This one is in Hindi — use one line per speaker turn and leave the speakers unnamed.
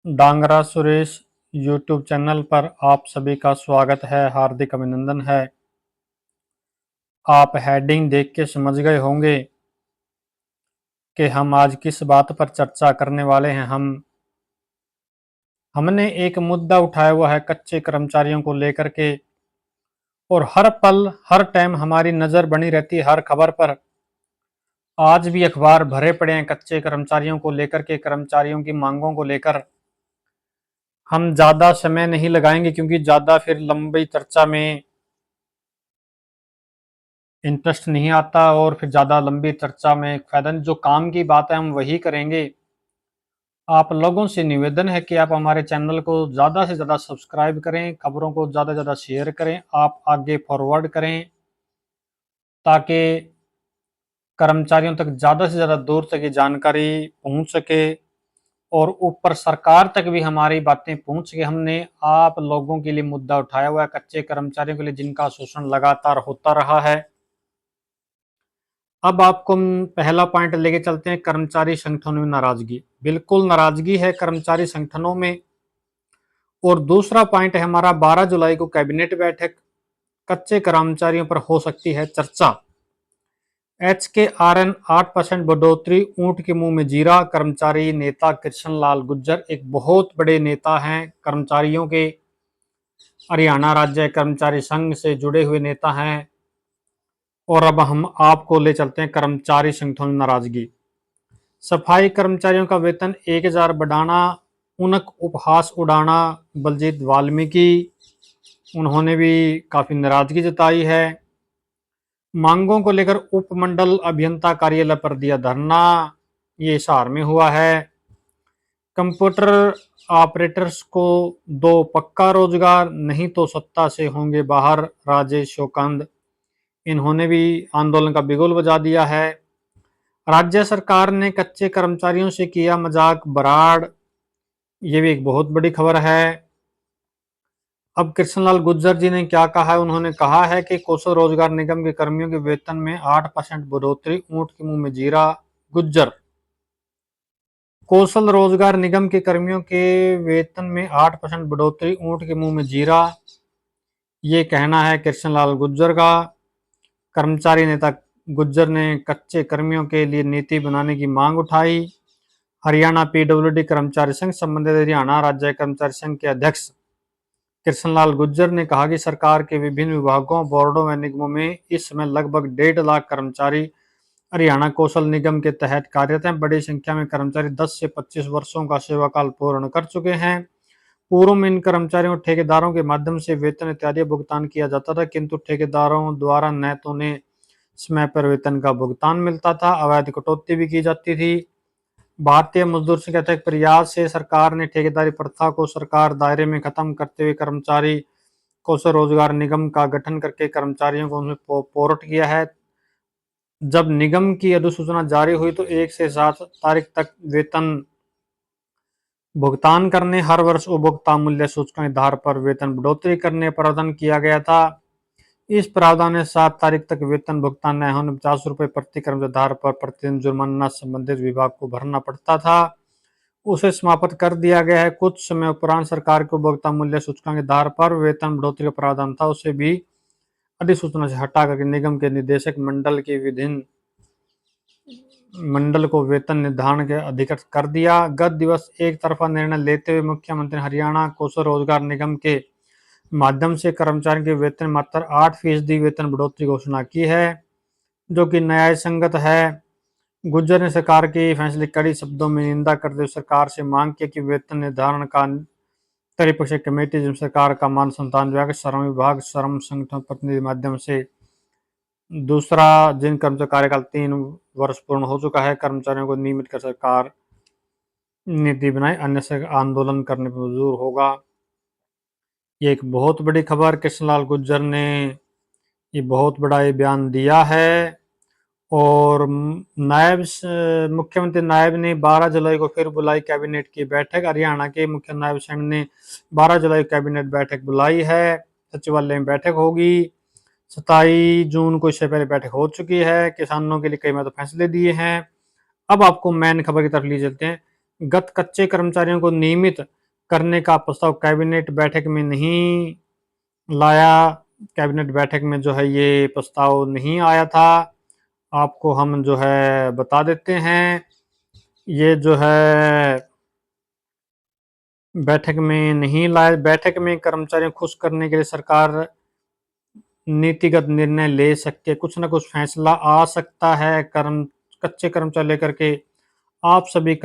डांगरा सुरेश यूट्यूब चैनल पर आप सभी का स्वागत है, हार्दिक अभिनंदन है। आप हेडिंग देख के समझ गए होंगे कि हम आज किस बात पर चर्चा करने वाले हैं। हमने एक मुद्दा उठाया हुआ है कच्चे कर्मचारियों को लेकर के, और हर पल हर टाइम हमारी नजर बनी रहती है हर खबर पर। आज भी अखबार भरे पड़े हैं कच्चे कर्मचारियों को लेकर के, कर्मचारियों की मांगों को लेकर। हम ज्यादा समय नहीं लगाएंगे क्योंकि ज्यादा फिर लंबी चर्चा में इंटरेस्ट नहीं आता और फिर ज़्यादा लंबी चर्चा में फायदा नहीं। जो काम की बात है हम वही करेंगे। आप लोगों से निवेदन है कि आप हमारे चैनल को ज़्यादा से ज़्यादा सब्सक्राइब करें, खबरों को ज़्यादा से ज़्यादा शेयर करें, आप आगे फॉरवर्ड करें ताकि कर्मचारियों तक ज़्यादा से ज़्यादा दूर तक ये जानकारी पहुंच सके और ऊपर सरकार तक भी हमारी बातें पहुंच सके। हमने आप लोगों के लिए मुद्दा उठाया हुआ है कच्चे कर्मचारियों के लिए जिनका शोषण लगातार होता रहा है। अब आपको हम पहला पॉइंट लेके चलते हैं, कर्मचारी संगठनों में नाराजगी। बिल्कुल नाराजगी है कर्मचारी संगठनों में। और दूसरा पॉइंट है हमारा 12 जुलाई को कैबिनेट बैठक, कच्चे कर्मचारियों पर हो सकती है चर्चा। HKRN 8% बढ़ोतरी, ऊंट के मुंह में जीरा। कर्मचारी नेता कृष्ण लाल गुर्जर एक बहुत बड़े नेता हैं कर्मचारियों के, हरियाणा राज्य कर्मचारी संघ से जुड़े हुए नेता हैं। और अब हम आपको ले चलते हैं कर्मचारी संगठनों में नाराजगी। सफाई कर्मचारियों का वेतन 1000 बढ़ाना, उनक उपहास उड़ाना। बलजीत वाल्मीकि, उन्होंने भी काफी नाराजगी जताई है। मांगों को लेकर उपमंडल अभियंता कार्यालय पर दिया धरना, ये हिसार में हुआ है। कंप्यूटर ऑपरेटर्स को दो पक्का रोजगार, नहीं तो सत्ता से होंगे बाहर। राजेश शोकंद, इन्होंने भी आंदोलन का बिगुल बजा दिया है। राज्य सरकार ने कच्चे कर्मचारियों से किया मजाक, बराड़, ये भी एक बहुत बड़ी खबर है। अब कृष्णलाल गुर्जर जी ने क्या कहा है, उन्होंने कहा है कि कौशल रोजगार निगम के कर्मियों के वेतन में 8% बढ़ोतरी, ऊंट के मुंह में जीरा। गुर्जर, कौशल रोजगार निगम के कर्मियों के वेतन में 8% बढ़ोतरी, ऊंट के मुंह में जीरा, ये कहना है कृष्णलाल गुर्जर का। कर्मचारी नेता गुर्जर ने कच्चे कर्मियों के लिए नीति बनाने की मांग उठाई। हरियाणा PWD कर्मचारी संघ संबंधित हरियाणा राज्य कर्मचारी संघ के अध्यक्ष कृष्णलाल गुर्जर ने कहा कि सरकार के विभिन्न विभागों, बोर्डों व निगमों में इस समय लगभग 1.5 लाख कर्मचारी हरियाणा कौशल निगम के तहत कार्यरत हैं। बड़ी संख्या में कर्मचारी 10 से 25 वर्षों का सेवाकाल पूर्ण कर चुके हैं। पूर्व में इन कर्मचारियों और ठेकेदारों के माध्यम से वेतन इत्यादि भुगतान किया जाता था, किंतु ठेकेदारों द्वारा न तो उन्हें समय पर वेतन का भुगतान मिलता था, अवैध कटौती भी की जाती थी। भारतीय मजदूर संघ के प्रयास से सरकार ने ठेकेदारी प्रथा को सरकार दायरे में खत्म करते हुए कर्मचारी कौशल रोजगार निगम का गठन करके कर्मचारियों को उनमें पोर्ट किया है। जब निगम की अधिसूचना जारी हुई तो 1 से 7 तारीख तक वेतन भुगतान करने, हर वर्ष उपभोक्ता मूल्य सूचकांक आधार पर वेतन बढ़ोतरी करने प्रावधान किया गया था। इस प्रावधान में 7 तारीख तक वेतन भुगतान न होने 50 रुपए प्रति कर्मचारी आधार पर प्रतिदिन जुर्माना संबंधित विभाग को भरना पड़ता था, उसे समाप्त कर दिया गया है। कुछ समय उपरांत सरकार के उपभोक्ता मूल्य सूचकांक के आधार पर वेतन बढ़ोतरी का प्रावधान था, उसे भी अधिसूचना से हटा करके निगम के निदेशक मंडल के विभिन्न मंडल को वेतन निर्धारण के अधिकृत कर दिया। गत दिवस एक तरफा निर्णय लेते हुए मुख्यमंत्री हरियाणा कौशल रोजगार निगम के माध्यम से कर्मचारियों के वेतन मात्र 8% वेतन बढ़ोतरी घोषणा की है, जो कि न्याय संगत है। गुर्जर ने सरकार के फैसले कड़ी शब्दों में निंदा करते हुए सरकार से मांग की कि वेतन निर्धारण का त्रिपक्षीय कमेटी जिसमें सरकार का मान संस्थान विभाग, श्रम विभाग, श्रम संगठन प्रतिनिधि माध्यम से। दूसरा, जिन कर्मचारी कार्यकाल 3 वर्ष पूर्ण हो चुका है, कर्मचारियों को नियमित कर सरकार नीति बनाए, अन्य से आंदोलन करने पर मजबूर होगा। ये एक बहुत बड़ी खबर, कृष्णलाल गुर्जर ने ये बहुत बड़ा ये बयान दिया है। और मुख्यमंत्री नायब ने 12 जुलाई को फिर बुलाई कैबिनेट की बैठक। हरियाणा के मुख्य नायब सैन ने 12 जुलाई कैबिनेट बैठक बुलाई है, सचिवालय में बैठक होगी। 27 जून को इससे पहले बैठक हो चुकी है। किसानों के लिए कई महत्वपूर्ण फैसले दिए हैं। अब आपको मेन खबर की तरफ ले चलते हैं। गत कच्चे कर्मचारियों को नियमित करने का प्रस्ताव कैबिनेट बैठक में नहीं लाया। कैबिनेट बैठक में जो है ये प्रस्ताव नहीं आया था। आपको हम जो है बता देते हैं, ये जो है बैठक में नहीं लाए। बैठक में कर्मचारियों को खुश करने के लिए सरकार नीतिगत निर्णय ले सकती है, कुछ ना कुछ फैसला आ सकता है कच्चे कर्मचारी लेकर के। आप सभी का